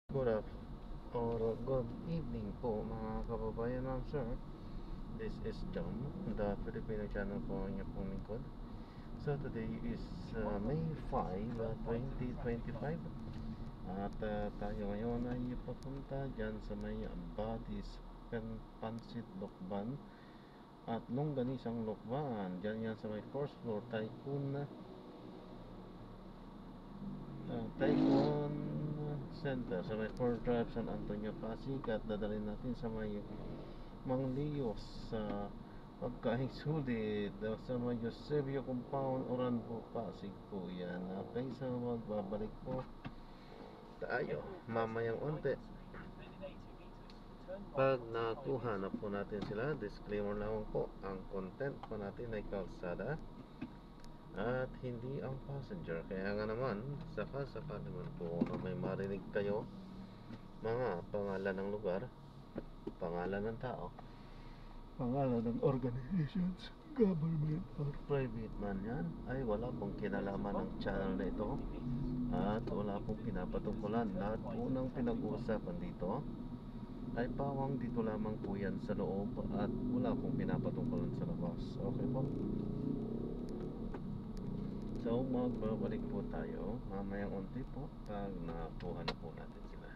Good evening po mga kababayan, ma'am sir. This is John, the Filipino channel po niya pong lingkod. So today is May 5, 2025. At tayo ngayon ay papunta dyan sa may Badis Pansit Lokban at Longganisang Lokban. Dyan yan sa may first floor Tycoon Center sa may 4 Drive San Antonio, Pasig. At dadalhin natin sa may Manglios sa pagkaing sulit sa may Eusebio Compound, Oranbo, Pasig po yan. Okay, so magbabalik po tayo mamayang unti pag nakuha na po natin sila. Disclaimer lang po, ang content po natin ay kalsada at hindi ang passenger. Kaya nga naman, saka naman po na may marinig kayo mga pangalan ng lugar, pangalan ng tao, pangalan ng organizations, government or private man yan, ay wala pong kinalaman ng channel na ito at wala pong pinapatungkulan. Lahat po ng pinag-uusapan dito ay pawang dito lamang po yan sa loob at wala pong pinapatungkulan sa labas. Okay po? So magbabalik po tayo mamayang unti po pag nakuha na po natin sila.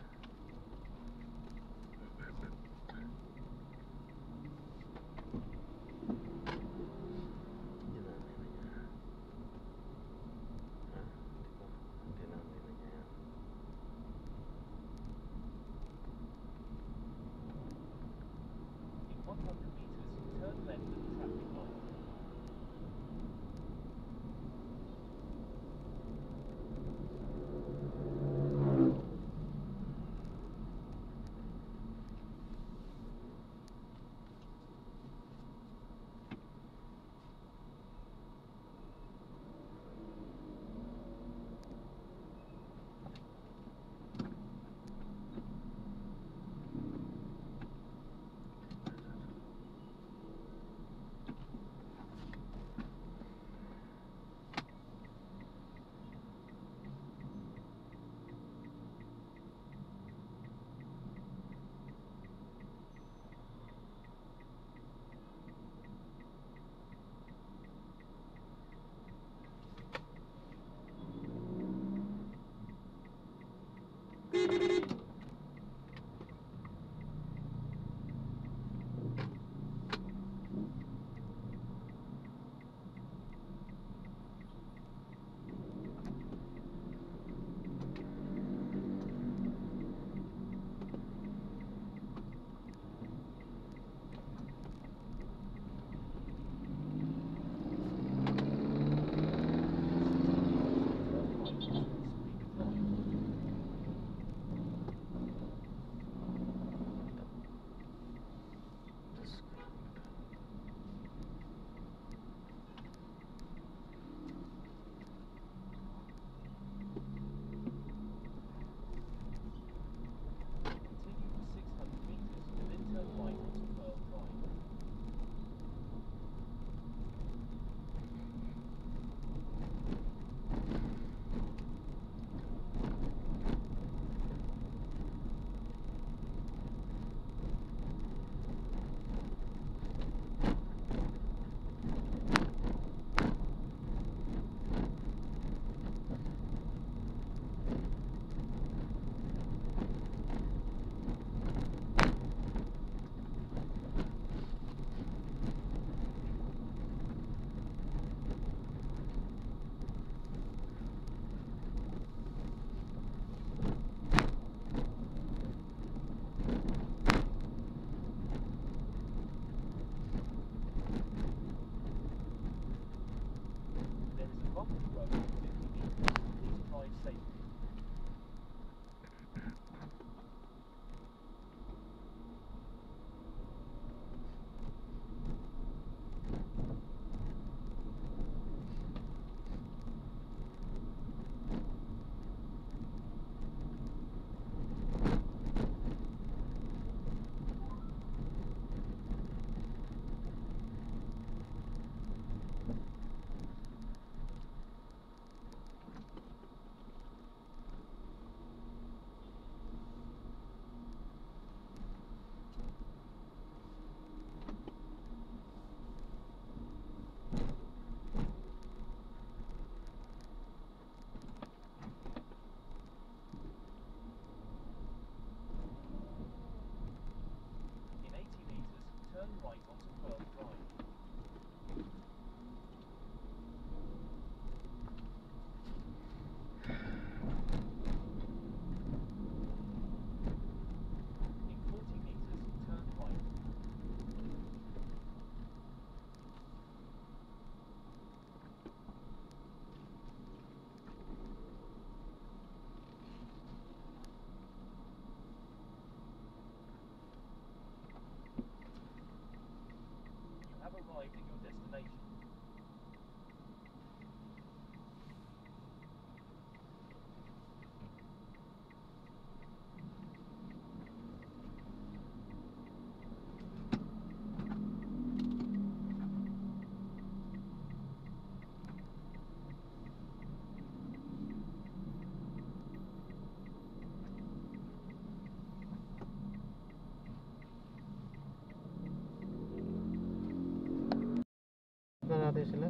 natin sila.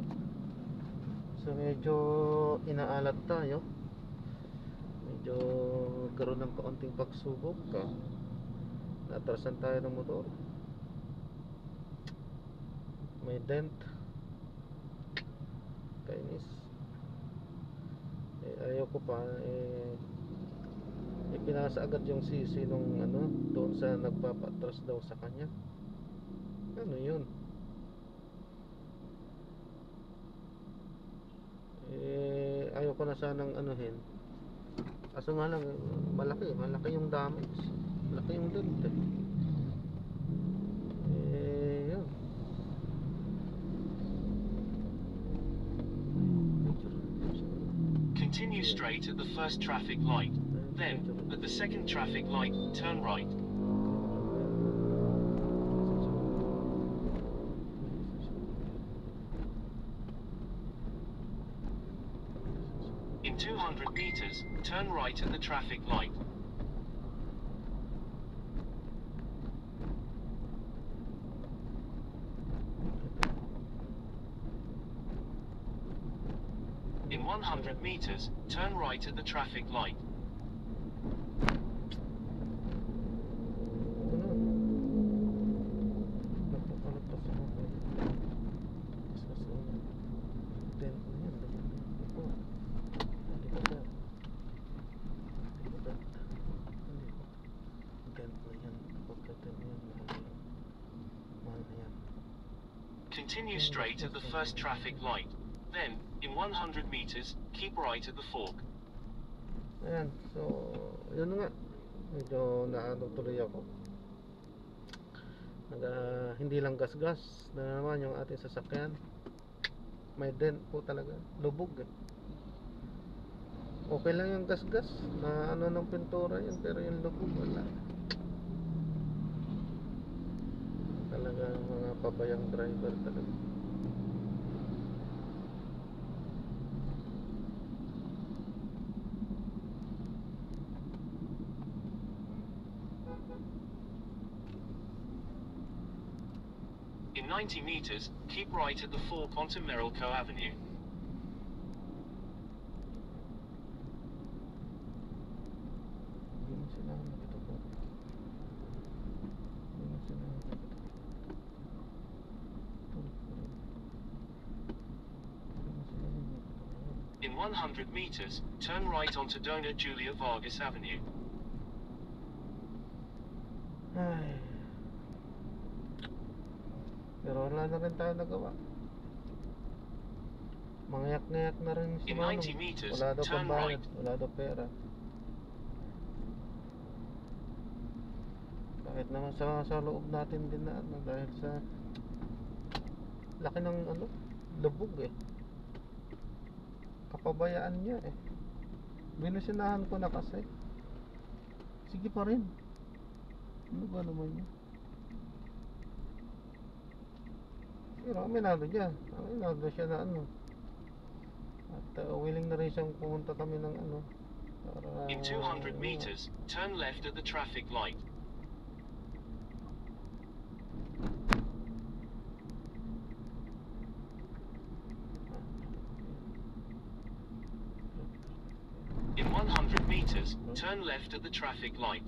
So medyo inaalat tayo. Medyo karoon ng kaunting pagsubok ka. Natrasan tayo ng motor. May dent. Kainis. Ayaw ko pa ipinasa agad yung sisi nung ano doon sa nagpapatras daw sa kanya. Ano yun? Ayaw ko na sanang anuhin. Kaso nga lang malaki yung damage. Malaki yung dent yun. Continue straight at the first traffic light. Then, at the second traffic light, turn right. In 200 meters, turn right at the traffic light. In 100 meters, turn right at the traffic light. Continue straight at the first traffic light. Then, in 100 meters, keep right at the fork. Ayan, so yun nga. Medyo naano tuloy ako. Hindi lang gas-gas na naman yung ating sasakyan. May dent po talaga. Lubog Okay lang yung gas-gas na ano ng pintura yun, pero yung lubog wala. Talaga mga pabayang driver talaga. In 90 meters, keep right at the fork onto Merrilco Avenue. In 100 meters, turn right onto Dona Julia Vargas Avenue. Ay. Pero wala na rin tayo nagawa. Mangayak-ngayak na rin si Manong. Wala daw pambayad, wala daw pera. Kahit naman sa loob natin din na ano, dahil sa laki ng ano, lubog kapabayaan niya Binusinahan ko na kasi. Sige pa rin. Ano ba naman yun? Pero aminado siya na ano. At willing na rin siyang pumunta kami ng ano para, in 200 meters, turn left at the traffic light. In 100 meters, turn left at the traffic light.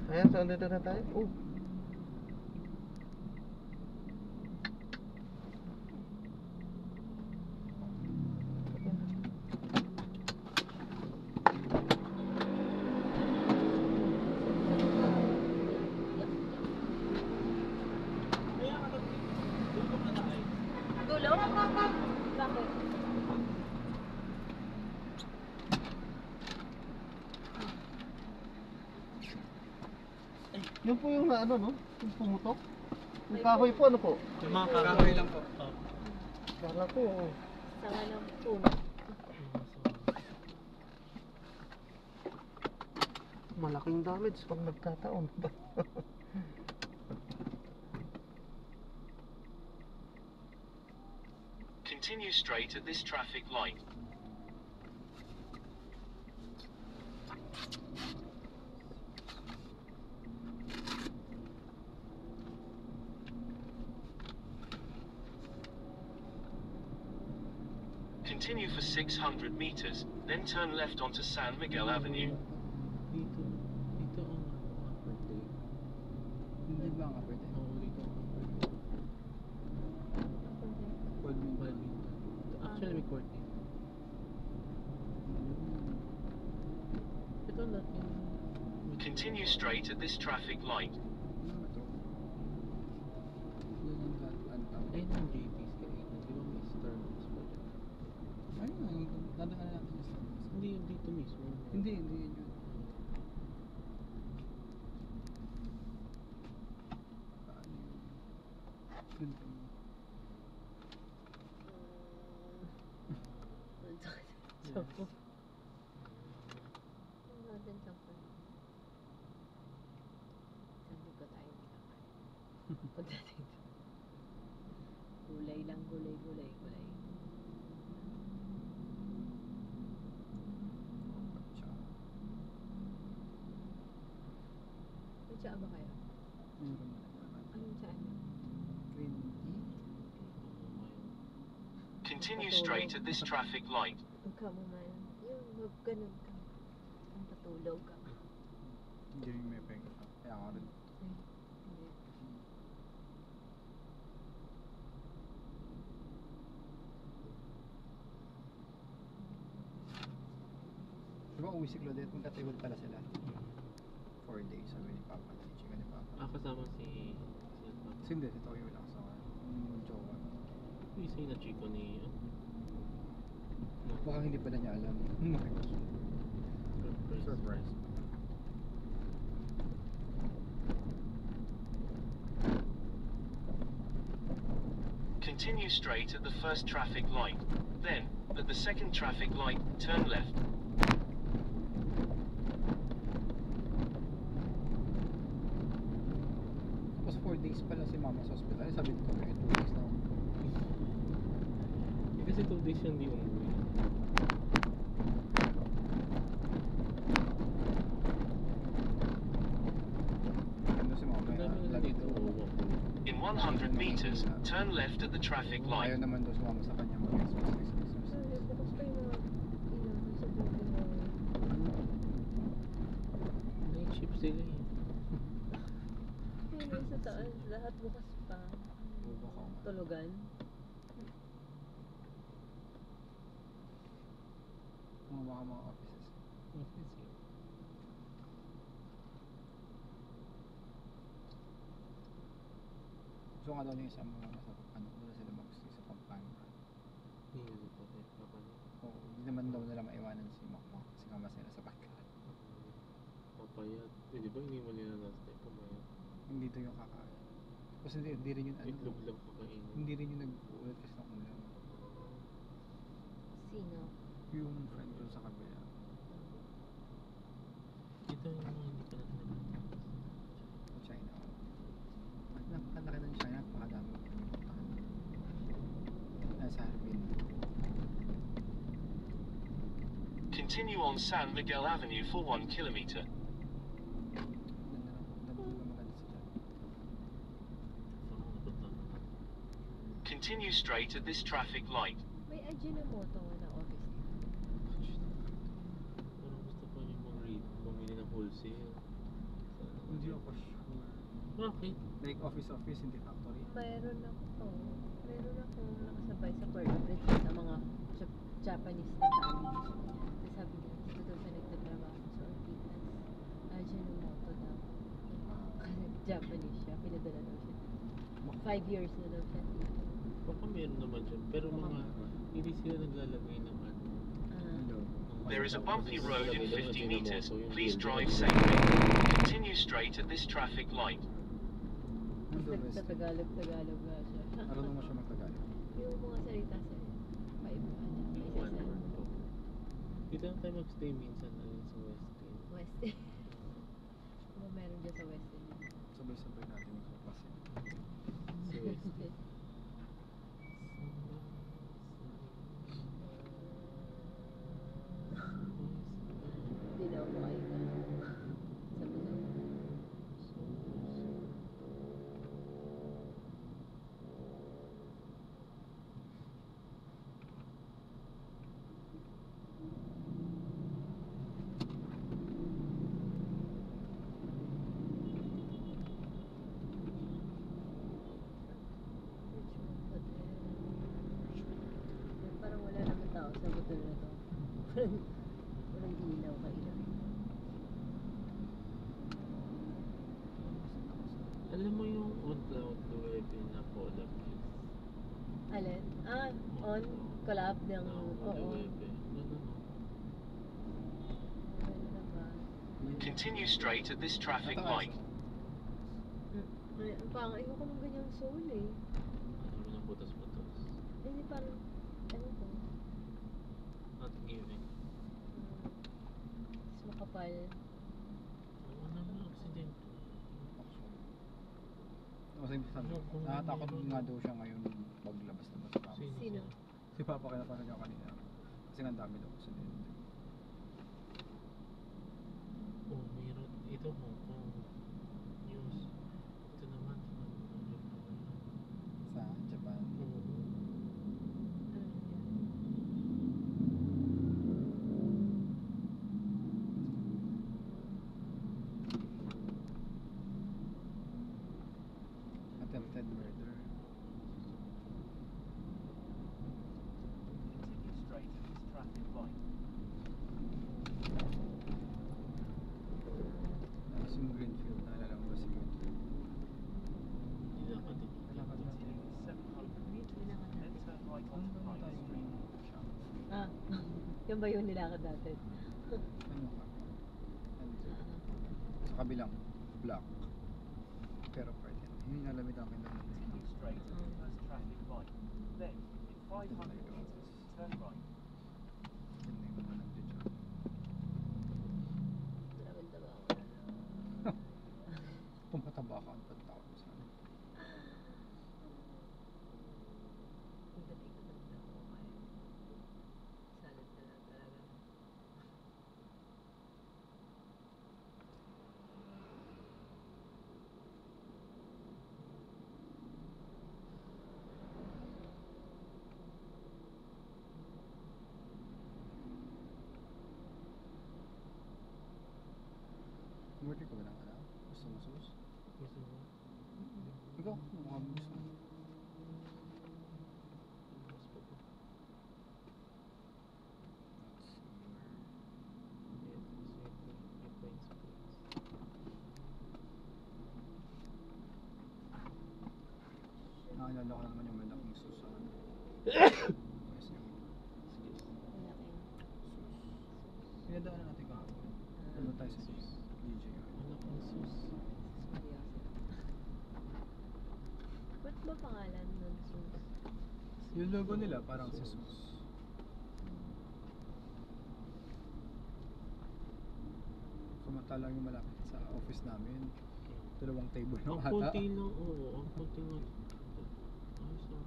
Ayan, so andito na tayo. Bakit? Yun po yung ano, no? Yung pumutok. Yung kahoy po, ano po? Yung mga kahoy lang po. Kala ko, Sanga ng puno. malaking damage pag nagkataon. Continue straight at this traffic light. Continue for 600 meters, then turn left onto San Miguel Avenue. Dito ang upper day. Hindi ba ang upper day? Oo, dito ang upper day. Badminton. Actually, may court eh. Ito natin. Continue straight at this traffic light. Ano ba to? Yan yung tawag. Ayun ang JP's kanina. Di ba may Starbucks pa dyan? Ayun nga, dadaan natin yung Starbucks. Hindi yung dito mismo. Hindi yun yun. Paano yun? Ganito. Sampo. Natin sampo. Sabi ko tayo hindi kakain. Pagdating doon. Gulay lang, gulay. May tsaa ba kayo? Meron na naman. Anong tsaa niyo? Green tea? Continue straight at this traffic light. Ang chamomile. Yung ganun ka. Ang patulog ka. Hindi rin may pega. Kaya ako rin. Hindi. Diba uwi si Claudette? Magkatable pala sila. 4 days. Sabi ni Papa. Teaching ni Papa. Kasama si... Kasi hindi, si Toyo lang sa yung jowa. Isa yung na-chico ni... Baka hindi pala niya alam. Surprise. Continue straight at the first traffic light. Then, at the second traffic light, turn left. Tapos 4 days pala si Mama sa hospital. Sabi ko, 2 days na. Kasi 2 days yan di umuwi. Ano si Mama? Ang dami na dito. In 100 meters, turn left at the traffic light. Ayaw naman daw si Mama sa kanya mag-exercise. Sabi, bukas pa yung mga ilaw sa buhay mo. Night shift sila eh. Yung sa taas, lahat bukas pa. Tulugan. Mga offices. So nga daw na isang mga nasa ano, doon sila mag-stay sa Pampanga. Hindi nyo pa tayo papalit. Oo, hindi naman daw nila maiwanan si Makmak kasi kama sila sa pagkain. Papayat. Eh, di ba hindi mo nila last time pumayat? Hindi daw yung kakain. Tapos hindi rin yung ano, Itlog lang kakainin. hindi rin yung nag-ulat kasi ng ulam. Sino? Yung friend ko sa kabila. Ito yung mga hindi pa natin nagpunta. Sa China. Napakalaki ng China, napakadami ko pinuntahan. Nasa Harbin. Continue on San Miguel Avenue for 1 kilometer. Maganda sila. Saan ako napunta? Continue straight at this traffic light. May Ajinomoto nga na office dito. Parang gusto pa niyo mag-read, bumili ng wholesale. Hindi ako sure. Bakit? Like office, hindi factory. Meron akong nakasabay sa Puerto Bridge na mga Japanese na family. Tapos sabi niya, dito daw siya nagtatrabaho sa Ortigas. Ajinomoto daw. Kasi Japanese siya, pinadala daw siya. 5 years na daw siya dito. Baka meron naman dyan. Pero mga, hindi sila naglalagay ng ano. There is a bumpy Kasi road in naglalagay lang 50 ng meters. Ajinomoto, yung Please building. drive safely. Continue straight at this traffic light. Nando West. Tagalog nga siya. Marunong mo siya mag-Tagalog. Yung mga salita sa paibuan niya. Yung one word po. Dito lang tayo magstay minsan na sa Westin. West. Ano meron dyan sa West End? Sabay-sabay natin yung kapasin. Sa Westin. Hindi na ako makaiba. Sa Bulacan. Richmond Hotel. Parang wala naman tao sa hotel na to. Walang ilaw kailan. Alam mo yung on cloud the web na collab yun? Alin? Ah, on collab ng No, oo. the web eh. No. Ano na ba? Continue straight at this traffic light. Ay, ang pangay ko ng ganyang soul eh. Ano mo ng butas-butas. Hindi parang, ano to? Not giving. Mas makapal. Oo naman, accident. Kasi nakatakot nga daw siya ngayon paglabas na sa kama. Sino? Si Papa kaya parang niya kanina. Kasi nga ang dami daw kasi din. Oh, mayroon. Ito Hong Kong news. Ito naman Sa Japan. Ano yun? Attempted murder. Continue straight at this traffic light. Tapos yung Greenfield, naalala mo ba si Greenfield? Hindi na katik. Nalakad natin. 700 meters. Then turn right Ano onto ba High tayo? Street. Ah, yung ba yung nilakad natin? Ano ka? Nandito. Sa kabilang block. Pero part yan. Yung nalamit akin doon. Continue straight at the first traffic light. Then, in 500 meters, turn right. Yun na yung mga nandito dyan. Naramdaman ako na. Pumataba ka, ang pagtakot mo sana. Ang dating ko ng ako kaya. Salad na lang talaga. Umorder ka ba ng ano? Gusto mo sauce? Gusto mo? Ikaw, mukhang gusto mo. Mas pa po. Let's see Yeah, sweet. Yung points please. Naalala ko naman yung malaking sauce sa ano. Yes, yung Excuse. Malaking. pinadaanan natin kahapon. Ano tayo sa Sus. DJI? Anak ng sus. Seryoso. Ba't ba pangalan nun, Sus? Yung logo nila parang si Sus. Sus. Samantalang yung malapit sa office namin, dalawang table Ang na ata. konti lang, oo. Ang konti lang. Ayos lang.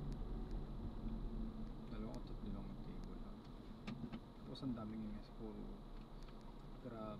Dalawa o tatlo lang ang table. Tapos ang daming nga siguro Grab,